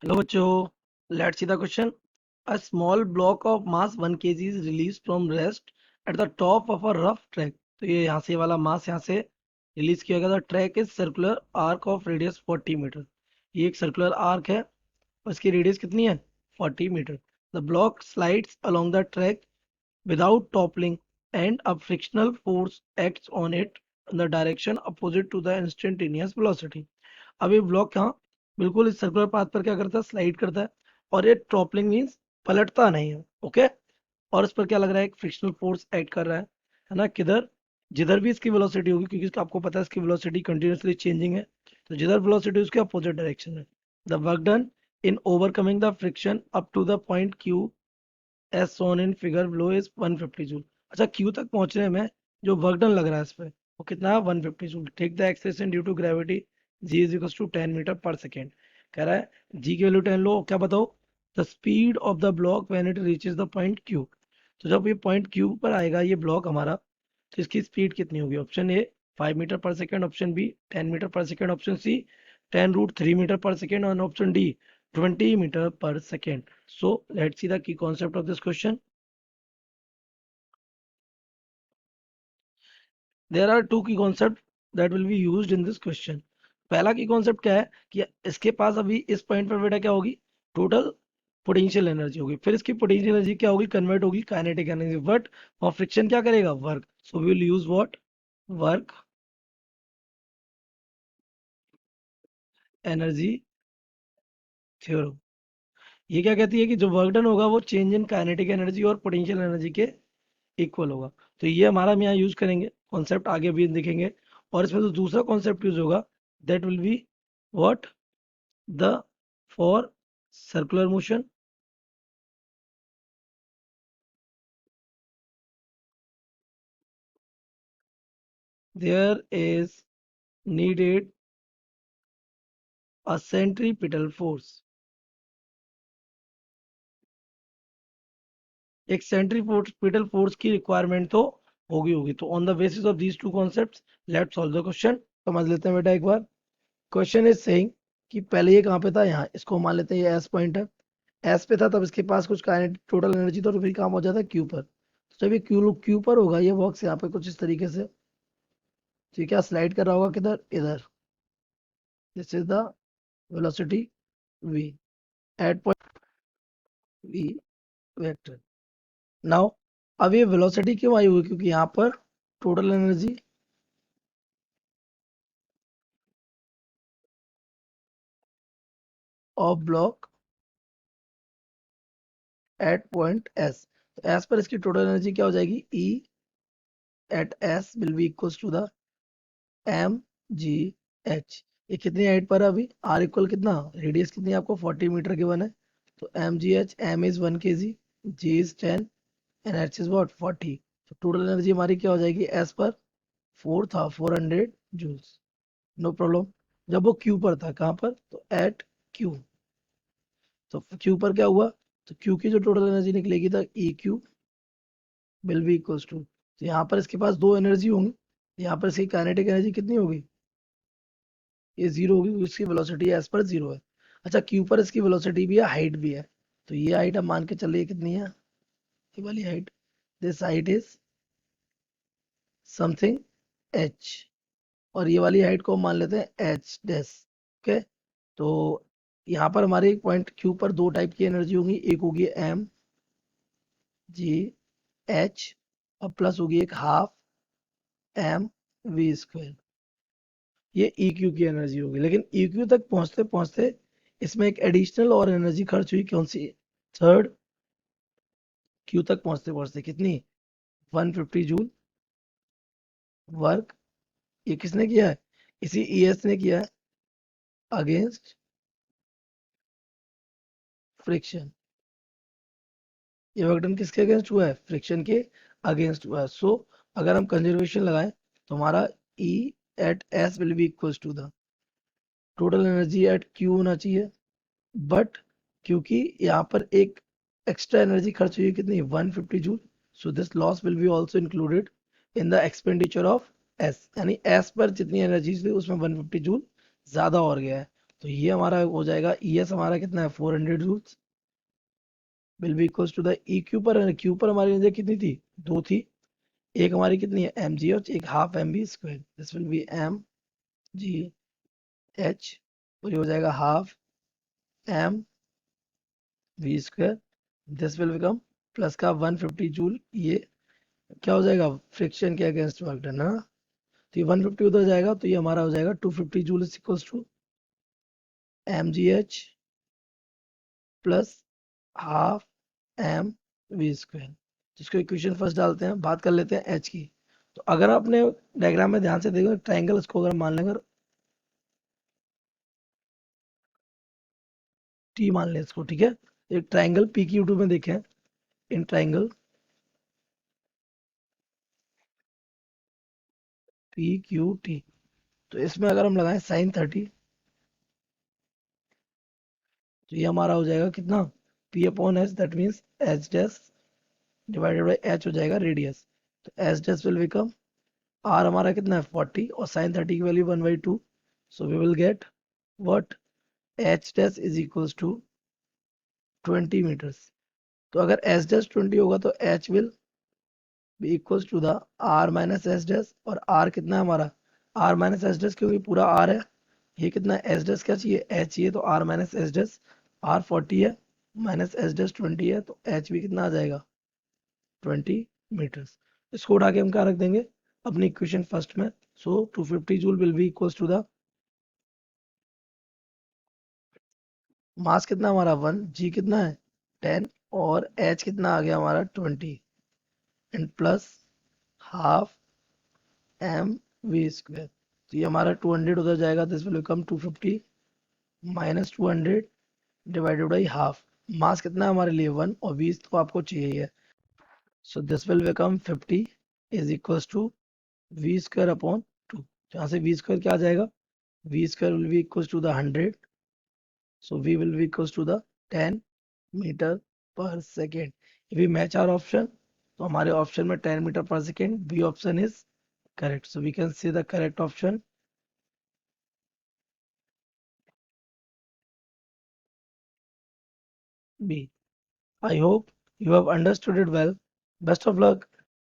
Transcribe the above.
Hello बच्चों, let's see the question. A small block of mass 1 kg is released from rest at the top of a rough track. तो ये यहाँ से वाला मास यहाँ से रिलीज किया गया था. Track is circular arc of radius 40 metre. ये एक सर्कुलर आर्क है और इसकी रेडियस कितनी है? 40 metre. The block slides along the track without toppling and a frictional force acts on it in the direction opposite to the instantaneous velocity. अब ये block यहाँ बिल्कुल इस सर्कुलर पाथ पर क्या करता है? स्लाइड करता है. और ये टॉपलिंग मीन्स पलटता नहीं है. ओके. और इस पर क्या लग रहा है? एक फ्रिक्शनल फोर्स एक्ट कर रहा है ना? किधर? जिधर भी इसकी वेलोसिटी होगी, क्योंकि इसका आपको पता है इसकी वेलोसिटी कंटिन्यूसली चेंजिंग है, तो जिधर वेलोसिटी उसके अपोजिट डायरेक्शन है. The work done in overcoming the friction up to the point Q as shown in figure below is 150 joule. अच्छा, क्यू तक पहुंचने में जो वर्क डन लग रहा है इस पे, वो कितना है? 150 joule. Take the acceleration due to gravity G is equal to 10 metre per second. कह रहा है जी की वैल्यू 10 लो. क्या बताओ? The speed of the block when it reaches the point Q. तो जब ये पॉइंट क्यू पर आएगा ये ब्लॉक हमारा, तो इसकी स्पीड कितनी होगी? Option A 5 metre per second, option B 10 metre per second, option C 10 root 3 metre per second, और option D 20 metre per second. So let's see the key concept of this question. There are two key concepts that will be used in this question. पहला की concept क्या है कि इसके पास अभी इस point पर बेटा क्या होगी? टोटल पोटेंशियल एनर्जी होगी. फिर इसकी पोटेंशियल एनर्जी क्या होगी? कन्वर्ट होगी काइनेटिक एनर्जी. बट और फ्रिक्शन क्या करेगा? Work. So we will use what? Work energy theorem. ये क्या कहती है कि जो वर्क डन होगा वो चेंज इन काइनेटिक एनर्जी और पोटेंशियल एनर्जी के इक्वल होगा. तो ये हमारा हम यहाँ यूज करेंगे. कॉन्सेप्ट आगे भी देखेंगे. और इसमें जो दूसरा कॉन्सेप्ट यूज होगा, that will be what? The for circular motion there is needed a centripetal force. एक सेंट्रीपिटल फोर्स की रिक्वायरमेंट तो होगी. तो on the basis of these two concepts let's solve the question. समझ लेते हैं बेटा एक बार. क्वेश्चन इज सेइंग कि पहले ये कहाँ पे था? यहाँ. इसको मान लेते हैं ये एस पॉइंट है. एस पे था तब इसके पास कुछ काइनेटिक टोटल एनर्जी तो फिर काम हो जाता है क्यू पर. तो जब ये क्यू पर होगा ये बॉक्स यहाँ पे कुछ इस तरीके से, ठीक है, स्लाइड कर रहा होगा किधर? इधर. This is the velocity v at point v vector. Now अब ये वेलोसिटी क्यों आई हुई? क्योंकि यहाँ पर total energy of block at point S. तो एस पर इसकी टोटल एनर्जी क्या हो जाएगी? E at S will be equals to the M G H. ये कितनी हाइट पर है अभी? आर इक्वल कितना? रेडियस कितनी है आपको? 40 मीटर गिवन है. तो M G H, M is 1 K G is 10 and H is what? 40. तो टोटल एनर्जी हमारी क्या हो जाएगी? एस पर 4 था 400 जूल्स. No problem. जब वो क्यू पर था, कहाँ पर? तो एट क्यू. तो क्यू पर क्या हुआ? तो क्यू की जो टोटल एनर्जी निकलेगी था E Q will be equals to, तो यहाँ पर इसके पास दो एनर्जी होंगी. यहाँ पर इसकी काइनेटिक एनर्जी कितनी होगी? ये जीरो होगी क्योंकि इसकी वेलोसिटी एस पर जीरो है. अच्छा, क्यू पर इसकी वेलोसिटी भी है, हाइट भी है. तो ये हाइट हम मान के चल रही है कितनी है? ये वाली height. This height is something H. और ये वाली हाइट को हम मान लेते हैं एच डैश. ओके. तो यहाँ पर हमारे एक पॉइंट क्यू पर दो टाइप की एनर्जी होगी. एक होगी एम जी एच और प्लस होगी एक हाफ एम वी स्क्वायर. ये ई क्यू की एनर्जी होगी. लेकिन ई क्यू तक पहुंचते पहुंचते इसमें एक एडिशनल और एनर्जी खर्च हुई. कौन सी? थर्ड. क्यू तक पहुंचते पहुंचते कितनी? 150 जूल वर्क. ये किसने किया है? इसी ई एस ने किया है अगेंस्ट फ्रिक्शन. ये वर्क डन किसके अगेंस्ट हुआ है? फ्रिक्शन के अगेंस्ट हुआ है. सो अगर हम कंजर्वेशन लगाएं तो हमारा E at S will be equals to the total energy at Q होना चाहिए. बट क्योंकि यहाँ पर एक एक्स्ट्रा एनर्जी खर्च हुई है कितनी? 150 joule. So this loss will be also included in the expenditure of S. यानी एस पर जितनी एनर्जी थी उसमें 150 जूल ज्यादा और गया है. तो ये हमारा हो जाएगा ES हमारा कितना है 400 joules will be equals to the EQ पर, क्यू पर हमारी एनर्जी कितनी थी, दो थी, एक हमारी कितनी है mg और एक half mv square, this will be m g h, और ये हो जाएगा half m v square, this will become plus का 150 जूल, ये क्या हो जाएगा फ्रिक्शन के अगेंस्ट वर्क डन है ना, तो ये 150 उधर जाएगा तो ये हमारा हो जाएगा 250 joule is equals to mgh plus half M V square, जिसको इक्वेशन फर्स्ट डालते हैं, बात कर लेते हैं एच की। तो अगर आपने डायग्राम में ध्यान से देखो ट्राइंगल, इसको अगर मान लें, अगर टी मान लें इसको, ठीक है, एक ट्राइंगल पी क्यू टू में देखें, in triangle P Q T, तो इसमें अगर हम लगाएं साइन 30, तो ये हमारा हो जाएगा कितना, P upon H, that means H dash divided by H हो जाएगा रेडियस, तो H dash will become, R हमारा कितना है 40 और साइन 30 की value 1/2, so we will get what, H dash is equals to 20 meters. तो अगर एच डैश 20 होगा तो H will be equals to the R minus H dash, और आर कितना है हमारा, आर माइनस एच डैश क्योंकि पूरा आर है, ये कितना है एच डैश क्या चाहिए, एच चाहिए, तो R minus H dash, R 40 है माइनस एच डैश 20 है, तो एच भी कितना आ जाएगा 20 मीटर्स। इसको उठा के हम क्या रख देंगे अपनी इक्वेशन फर्स्ट में, so 250 joule will be equals to the mass कितना हमारा 1, जी कितना है 10, और एच कितना आ गया हमारा 20, and plus half M V square, तो ये हमारा 200 उधर जाएगा, this will become 250 minus 200 divided by half, mass कितना है हमारे लिए 1 और 20 तो आपको चाहिए है, so this will become 50 is equals to V square upon 2, यहाँ से वी स्क्वायर क्या आ जाएगा, V square will be equals to the 100, so v will be equals to the 10 metre per second. if we match our option, तो हमारे option में 10 metre per second, B option is correct, so we can see the correct option B. I hope you have understood it well. Best of luck.